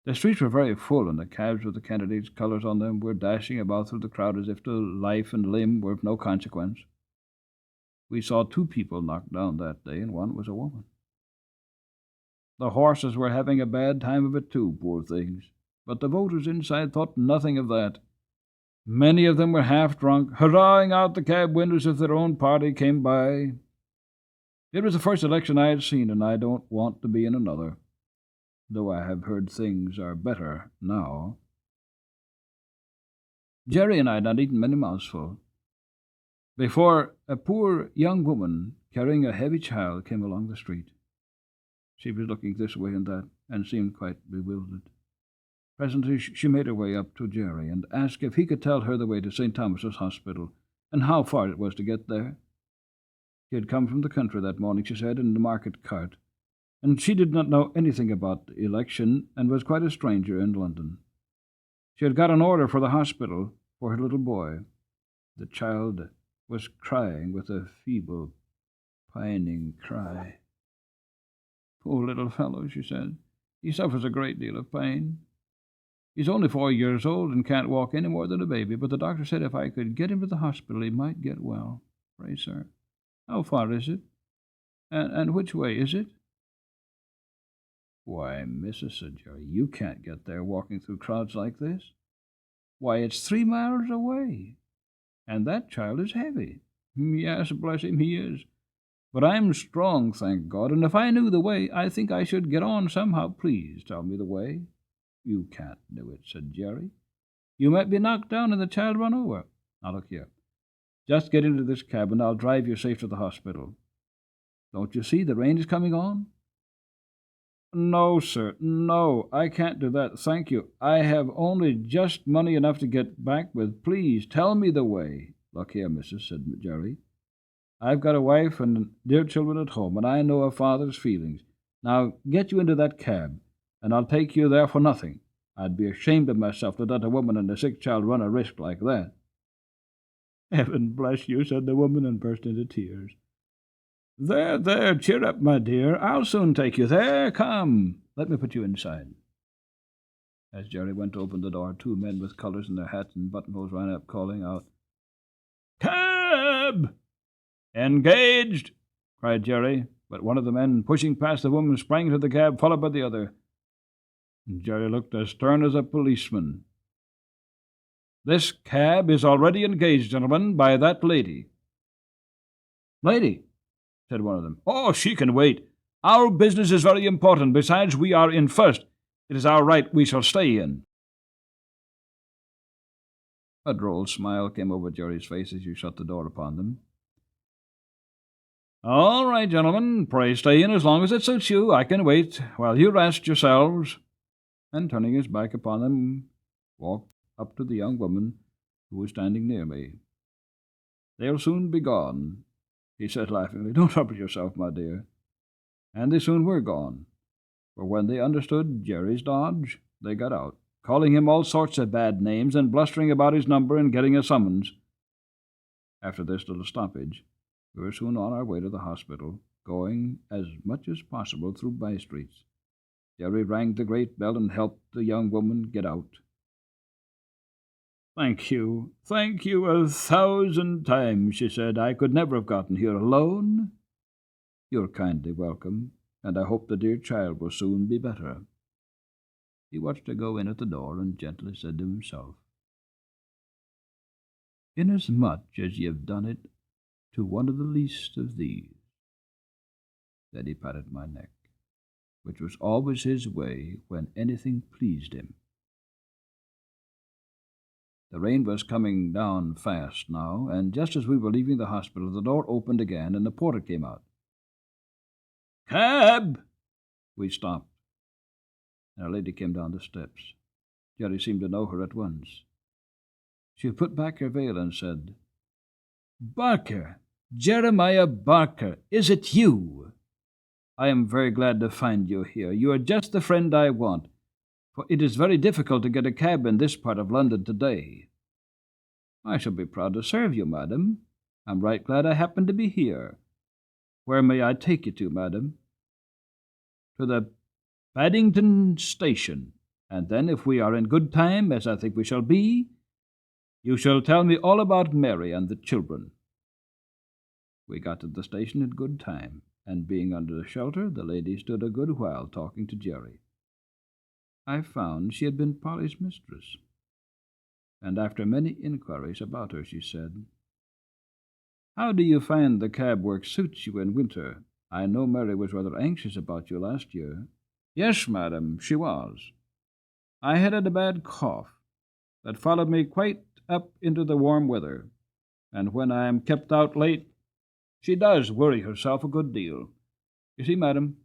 The streets were very full, and the cabs with the candidates' colours on them were dashing about through the crowd as if the life and limb were of no consequence. We saw 2 people knocked down that day, and one was a woman. The horses were having a bad time of it too, poor things. But the voters inside thought nothing of that. Many of them were half drunk, hurrahing out the cab windows if their own party came by. It was the first election I had seen, and I don't want to be in another, though I have heard things are better now. Jerry and I had not eaten many mouthfuls before a poor young woman carrying a heavy child came along the street. She was looking this way and that, and seemed quite bewildered. Presently she made her way up to Jerry and asked if he could tell her the way to St. Thomas's Hospital, and how far it was to get there. She had come from the country that morning, she said, in the market cart, and she did not know anything about the election, and was quite a stranger in London. She had got an order for the hospital for her little boy. The child was crying with a feeble, pining cry. "Poor little fellow," she said. "He suffers a great deal of pain. He's only 4 years old and can't walk any more than a baby, but the doctor said if I could get him to the hospital he might get well. Pray, sir, how far is it? And which way is it?" "Why, missus," said Jerry, "you can't get there walking through crowds like this. Why, it's 3 miles away. And that child is heavy." "Yes, bless him, he is. But I'm strong, thank God, and if I knew the way, I think I should get on somehow. Please tell me the way." "You can't do it," said Jerry. "You might be knocked down and the child run over. Now look here. Just get into this cab and I'll drive you safe to the hospital. Don't you see the rain is coming on?" "No, sir, no, I can't do that, thank you. I have only just money enough to get back with. Please tell me the way." "Look here, missus," said Jerry. "I've got a wife and dear children at home, and I know a father's feelings. Now get you into that cab, and I'll take you there for nothing. I'd be ashamed of myself to let a woman and a sick child run a risk like that." "Heaven bless you," said the woman, and burst into tears. "There, there, cheer up, my dear. I'll soon take you there. Come, let me put you inside." As Jerry went to open the door, 2 men with colours in their hats and buttonholes ran up, calling out, "Cab!" "Engaged!" cried Jerry, but one of the men, pushing past the woman, sprang into the cab, followed by the other. Jerry looked as stern as a policeman. "This cab is already engaged, gentlemen, by that lady." "Lady?" said one of them. "Oh, she can wait. Our business is very important. Besides, we are in first. It is our right we shall stay in." A droll smile came over Jerry's face as you shut the door upon them. "All right, gentlemen, pray stay in as long as it suits you. I can wait while you rest yourselves." And turning his back upon them, walked up to the young woman who was standing near me. "They'll soon be gone," he said laughingly. "Don't trouble yourself, my dear." And they soon were gone, for when they understood Jerry's dodge, they got out, calling him all sorts of bad names and blustering about his number and getting a summons. After this little stoppage, we were soon on our way to the hospital, going as much as possible through by-streets. Jerry rang the great bell and helped the young woman get out. Thank you 1,000 times," she said. "I could never have gotten here alone." "You're kindly welcome, and I hope the dear child will soon be better." He watched her go in at the door and gently said to himself, "Inasmuch as ye have done it to one of the least of these." Then he patted my neck, which was always his way when anything pleased him. The rain was coming down fast now, and just as we were leaving the hospital, the door opened again, and the porter came out. "Cab!" We stopped, and a lady came down the steps. Jerry seemed to know her at once. She put back her veil and said, "Barker, Jeremiah Barker, is it you? I am very glad to find you here. You are just the friend I want, for it is very difficult to get a cab in this part of London today." "I shall be proud to serve you, madam. I'm right glad I happen to be here. Where may I take you to, madam?" "To the Paddington Station, And then, if we are in good time, as I think we shall be, you shall tell me all about Mary and the children." We got to the station in good time, and being under the shelter, the lady stood a good while talking to Jerry. I found she had been Polly's mistress, and after many inquiries about her, she said, "How do you find the cab work suits you in winter? I know Mary was rather anxious about you last year." "Yes, madam, she was. I had a bad cough that followed me quite up into the warm weather, and when I am kept out late, she does worry herself a good deal. You see, madam,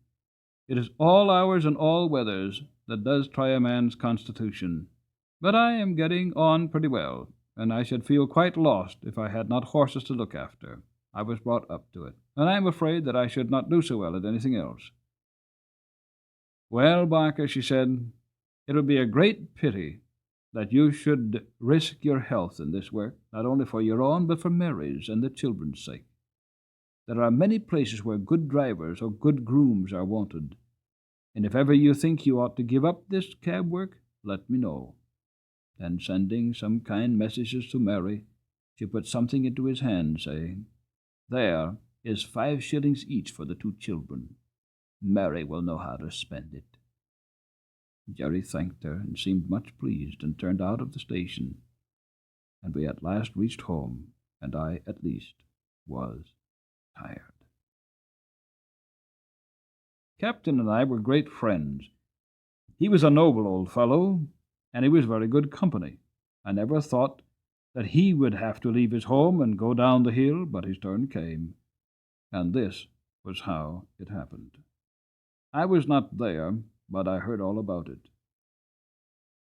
it is all hours and all weathers that does try a man's constitution. But I am getting on pretty well, and I should feel quite lost if I had not horses to look after. I was brought up to it, and I am afraid that I should not do so well at anything else." "Well, Barker," she said, "it would be a great pity that you should risk your health in this work, not only for your own, but for Mary's and the children's sake. There are many places where good drivers or good grooms are wanted, and if ever you think you ought to give up this cab work, let me know." Then, sending some kind messages to Mary, she put something into his hand, saying, "There is 5 shillings each for the 2 children. Mary will know how to spend it." Jerry thanked her and seemed much pleased, and turned out of the station, and we at last reached home, and I, at least, was tired. Captain and I were great friends. He was a noble old fellow, and he was very good company. I never thought that he would have to leave his home and go down the hill, but his turn came, and this was how it happened. I was not there, but I heard all about it.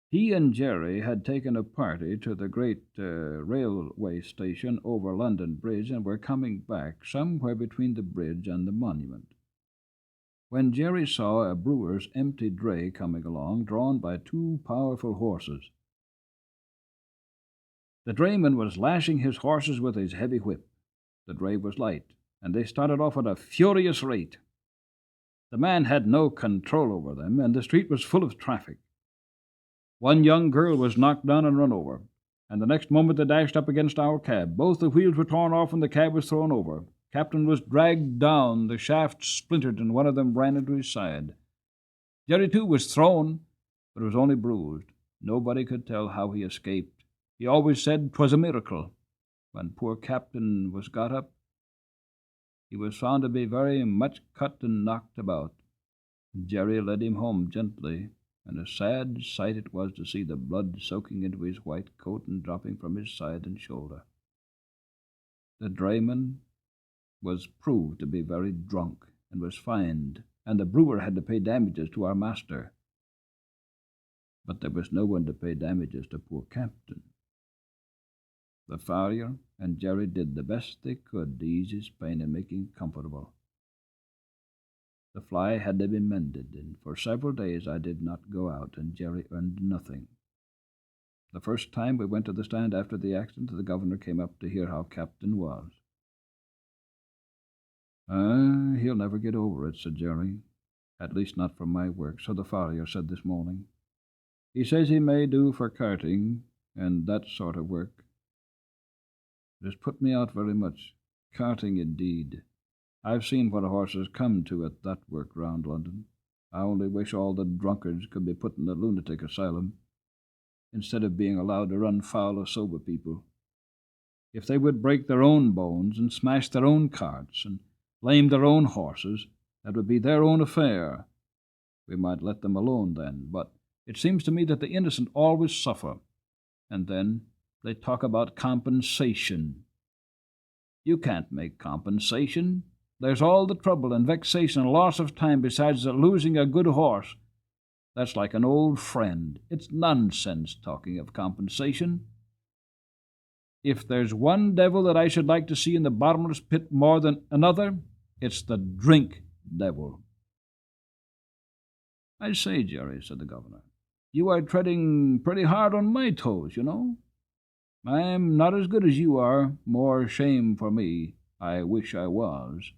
He and Jerry had taken a party to the great railway station over London Bridge, and were coming back somewhere between the bridge and the monument, when Jerry saw a brewer's empty dray coming along, drawn by 2 powerful horses. The drayman was lashing his horses with his heavy whip. The dray was light, and they started off at a furious rate. The man had no control over them, and the street was full of traffic. One young girl was knocked down and run over, and the next moment they dashed up against our cab. Both the wheels were torn off, and the cab was thrown over. Captain was dragged down, the shaft splintered, and one of them ran into his side. Jerry, too, was thrown, but was only bruised. Nobody could tell how he escaped. He always said 'twas a miracle. When poor Captain was got up, he was found to be very much cut and knocked about. Jerry led him home gently, and a sad sight it was to see the blood soaking into his white coat and dropping from his side and shoulder. The drayman was proved to be very drunk, and was fined, and the brewer had to pay damages to our master. But there was no one to pay damages to poor Captain. The farrier and Jerry did the best they could to ease his pain and make him comfortable. The fly had to be mended, and for several days I did not go out, and Jerry earned nothing. The first time we went to the stand after the accident, the governor came up to hear how Captain was. "He'll never get over it," said Jerry. "At least not from my work," so the farrier said this morning. "He says he may do for carting and that sort of work. It has put me out very much. Carting, indeed. I've seen what horses come to at that work round London. I only wish all the drunkards could be put in the lunatic asylum, instead of being allowed to run foul of sober people. If they would break their own bones and smash their own carts and lame their own horses, that would be their own affair. We might let them alone then, but it seems to me that the innocent always suffer. And then they talk about compensation. You can't make compensation. There's all the trouble and vexation and loss of time besides losing a good horse. That's like an old friend. It's nonsense talking of compensation. If there's one devil that I should like to see in the bottomless pit more than another, it's the drink devil." "I say, Jerry," said the governor, "you are treading pretty hard on my toes, you know. I'm not as good as you are. More shame for me. I wish I was."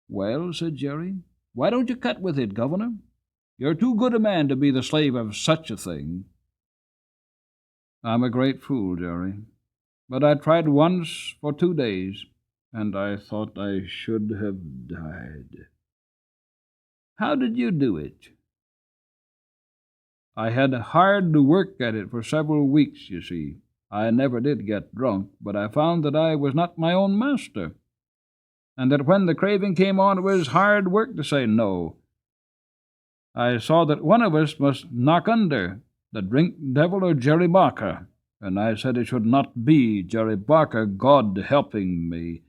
"Well," said Jerry, "why don't you cut with it, governor? You're too good a man to be the slave of such a thing." "I'm a great fool, Jerry. But I tried once for 2 days, and I thought I should have died." "How did you do it?" "I had hard work at it for several weeks, you see. I never did get drunk, but I found that I was not my own master, and that when the craving came on, it was hard work to say no. I saw that one of us must knock under, the drink devil or Jerry Barker, and I said it should not be Jerry Barker, God helping me.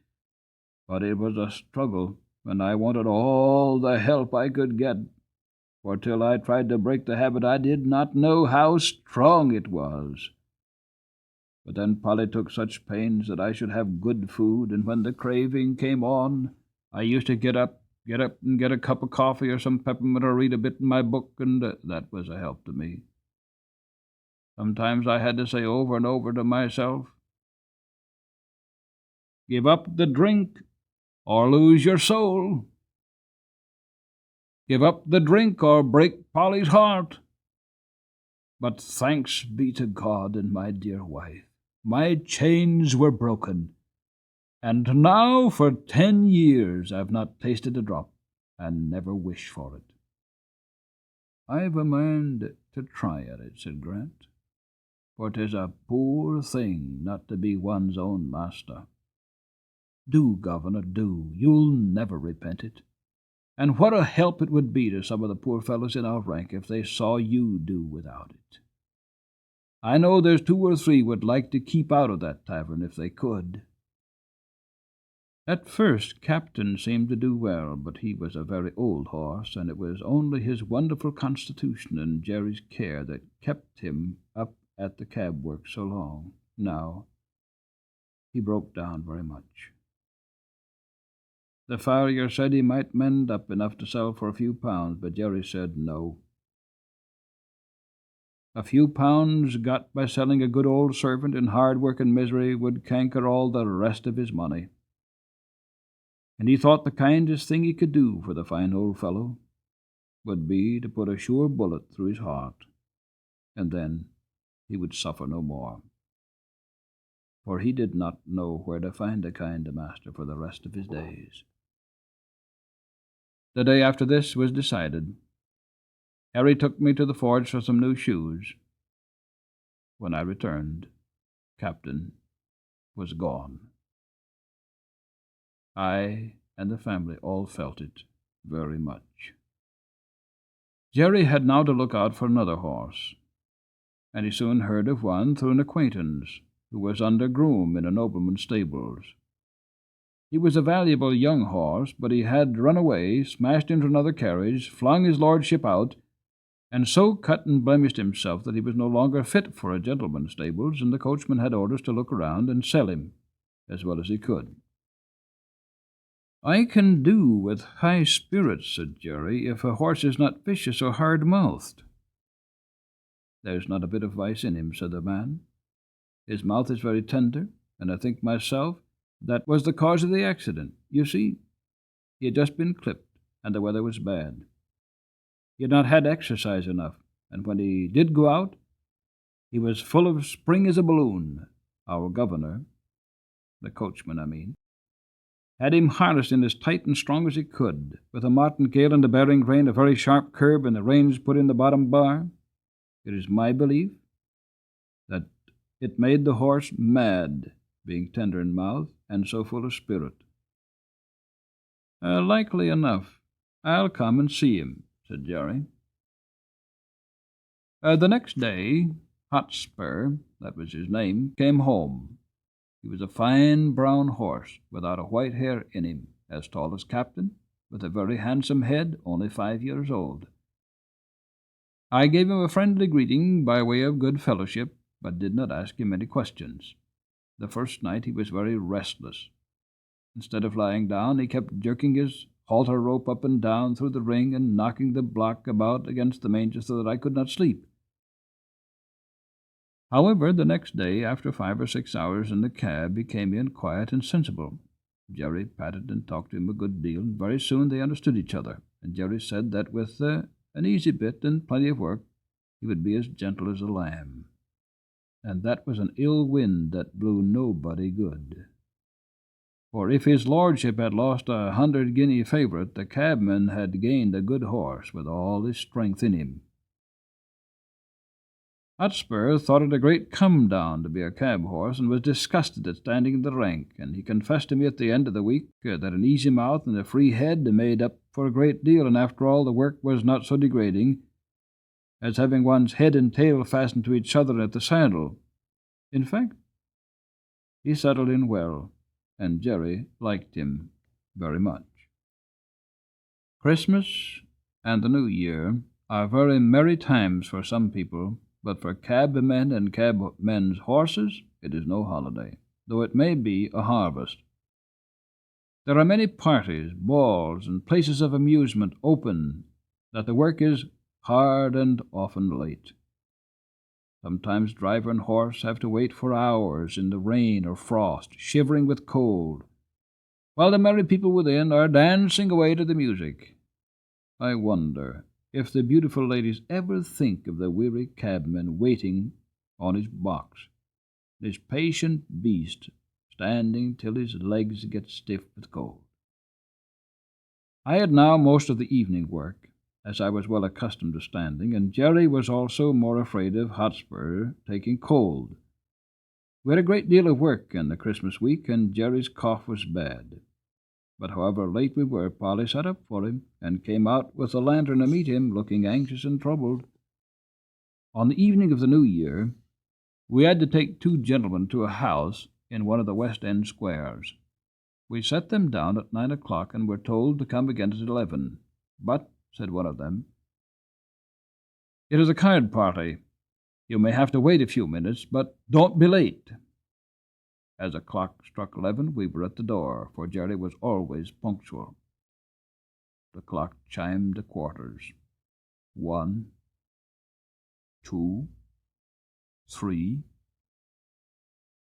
But it was a struggle, and I wanted all the help I could get, for till I tried to break the habit I did not know how strong it was. But then Polly took such pains that I should have good food, and when the craving came on, I used to get up and get a cup of coffee or some peppermint or read a bit in my book, and that was a help to me. Sometimes I had to say over and over to myself, 'Give up the drink or lose your soul. Give up the drink or break Polly's heart.' But thanks be to God and my dear wife, my chains were broken, and now for 10 years I've not tasted a drop, and never wish for it." "I've a mind to try at it," said Grant, "for 'tis a poor thing not to be one's own master. Do, Governor, do. You'll never repent it. And what a help it would be to some of the poor fellows in our rank if they saw you do without it. I know there's 2 or 3 would like to keep out of that tavern if they could." At first Captain seemed to do well, but he was a very old horse, and it was only his wonderful constitution and Jerry's care that kept him up at the cab work so long. Now he broke down very much. The farrier said he might mend up enough to sell for a few pounds, but Jerry said no. A few pounds got by selling a good old servant in hard work and misery would canker all the rest of his money. And he thought the kindest thing he could do for the fine old fellow would be to put a sure bullet through his heart, and then he would suffer no more. For he did not know where to find a kind master for the rest of his days. The day after this was decided. Harry took me to the forge for some new shoes. When I returned, Captain was gone. I and the family all felt it very much. Jerry had now to look out for another horse, and he soon heard of one through an acquaintance who was under groom in a nobleman's stables. He was a valuable young horse, but he had run away, smashed into another carriage, flung his lordship out, and so cut and blemished himself that he was no longer fit for a gentleman's stables, and the coachman had orders to look around and sell him as well as he could. "I can do with high spirits," said Jerry, "if a horse is not vicious or hard-mouthed." "There's not a bit of vice in him," said the man. "His mouth is very tender, and I think myself that was the cause of the accident. You see, he had just been clipped, and the weather was bad. He had not had exercise enough, and when he did go out, he was full of spring as a balloon. Our governor, the coachman, I mean, had him harnessed in as tight and strong as he could, with a martingale and a bearing rein, a very sharp curb, and the reins put in the bottom bar. It is my belief that it made the horse mad, being tender in mouth and so full of spirit." "Likely enough. I'll come and see him," said Jerry. The next day, Hotspur, that was his name, came home. He was a fine brown horse, without a white hair in him, as tall as Captain, with a very handsome head, only 5 years old. I gave him a friendly greeting by way of good fellowship, but did not ask him any questions. The first night he was very restless. Instead of lying down, he kept jerking his halter rope up and down through the ring and knocking the block about against the manger so that I could not sleep. However, the next day, after 5 or 6 hours in the cab, he came in quiet and sensible. Jerry patted and talked to him a good deal, and very soon they understood each other, and Jerry said that with An easy bit and plenty of work. He would be as gentle as a lamb. And that was an ill wind that blew nobody good. For if his lordship had lost 100-guinea favourite, the cabman had gained a good horse with all his strength in him. Hotspur thought it a great come-down to be a cab-horse, and was disgusted at standing in the rank, and he confessed to me at the end of the week that an easy mouth and a free head made up for a great deal, and after all the work was not so degrading as having one's head and tail fastened to each other at the saddle. In fact, he settled in well, and Jerry liked him very much. Christmas and the New Year are very merry times for some people, but for cabmen and cabmen's horses it is no holiday, though it may be a harvest. There are many parties, balls, and places of amusement open, that the work is hard and often late. Sometimes driver and horse have to wait for hours in the rain or frost, shivering with cold, while the merry people within are dancing away to the music. I wonder if the beautiful ladies ever think of the weary cabman waiting on his box, this patient beast standing till his legs get stiff with cold. I had now most of the evening work, as I was well accustomed to standing, and Jerry was also more afraid of Hotspur taking cold. We had a great deal of work in the Christmas week, and Jerry's cough was bad. But however late we were, Polly sat up for him, and came out with a lantern to meet him, looking anxious and troubled. On the evening of the New Year, we had to take 2 gentlemen to a house in one of the West End squares. We set them down at 9 o'clock, and were told to come again at 11. But, said one of them, "It is a card party. You may have to wait a few minutes, but don't be late." As the clock struck 11, we were at the door, for Jerry was always punctual. The clock chimed the quarters. 1, 2, 3,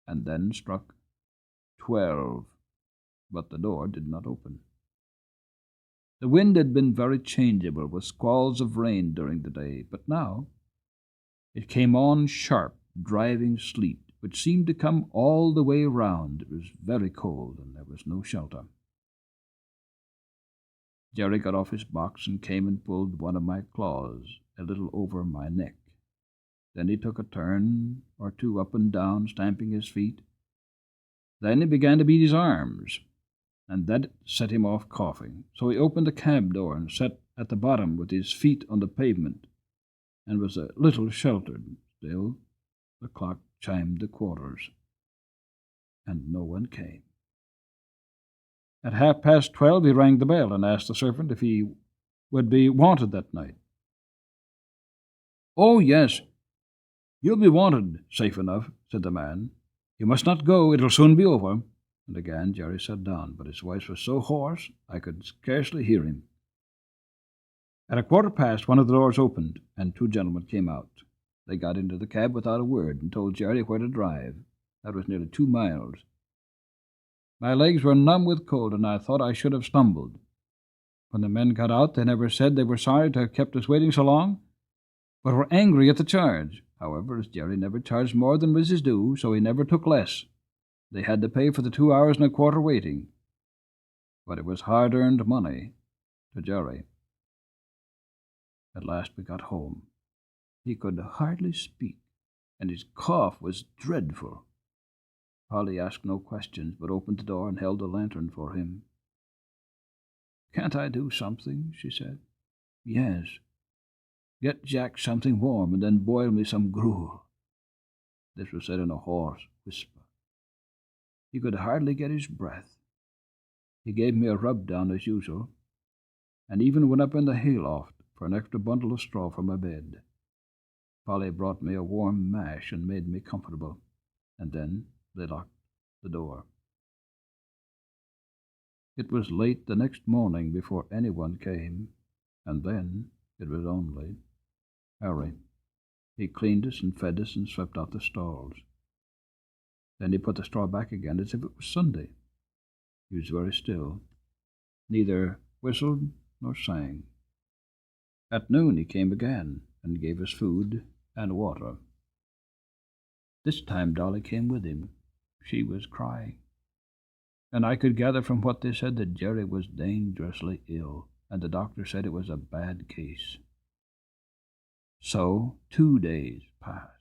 and then struck 12, but the door did not open. The wind had been very changeable, with squalls of rain during the day, but now it came on sharp, driving sleet, which seemed to come all the way round. It was very cold, and there was no shelter. Jerry got off his box and came and pulled one of my claws a little over my neck. Then he took a turn or 2 up and down, stamping his feet. Then he began to beat his arms, and that set him off coughing. So he opened the cab door and sat at the bottom with his feet on the pavement, and was a little sheltered. Still, the clock chimed the quarters, and no one came. At 12:30 he rang the bell and asked the servant if he would be wanted that night. "Oh, yes, you'll be wanted, safe enough," said the man. "You must not go, it'll soon be over." And again Jerry sat down, but his voice was so hoarse I could scarcely hear him. At 1:15, one of the doors opened, and 2 gentlemen came out. They got into the cab without a word, and told Jerry where to drive. That was nearly 2 miles. My legs were numb with cold, and I thought I should have stumbled. When the men got out, they never said they were sorry to have kept us waiting so long, but were angry at the charge. However, as Jerry never charged more than was his due, so he never took less. They had to pay for the 2 hours and a quarter waiting. But it was hard-earned money to Jerry. At last we got home. He could hardly speak, and his cough was dreadful. Polly asked no questions, but opened the door and held the lantern for him. "Can't I do something?" she said. "Yes. Get Jack something warm, and then boil me some gruel." This was said in a hoarse whisper. He could hardly get his breath. He gave me a rub-down as usual, and even went up in the hayloft for an extra bundle of straw for my bed. Polly brought me a warm mash and made me comfortable, and then they locked the door. It was late the next morning before anyone came, and then it was only Harry. He cleaned us and fed us and swept out the stalls. Then he put the straw back again as if it was Sunday. He was very still, neither whistled nor sang. At noon he came again, and gave us food and water. This time Dolly came with him. She was crying, and I could gather from what they said that Jerry was dangerously ill, and the doctor said it was a bad case. So 2 days passed.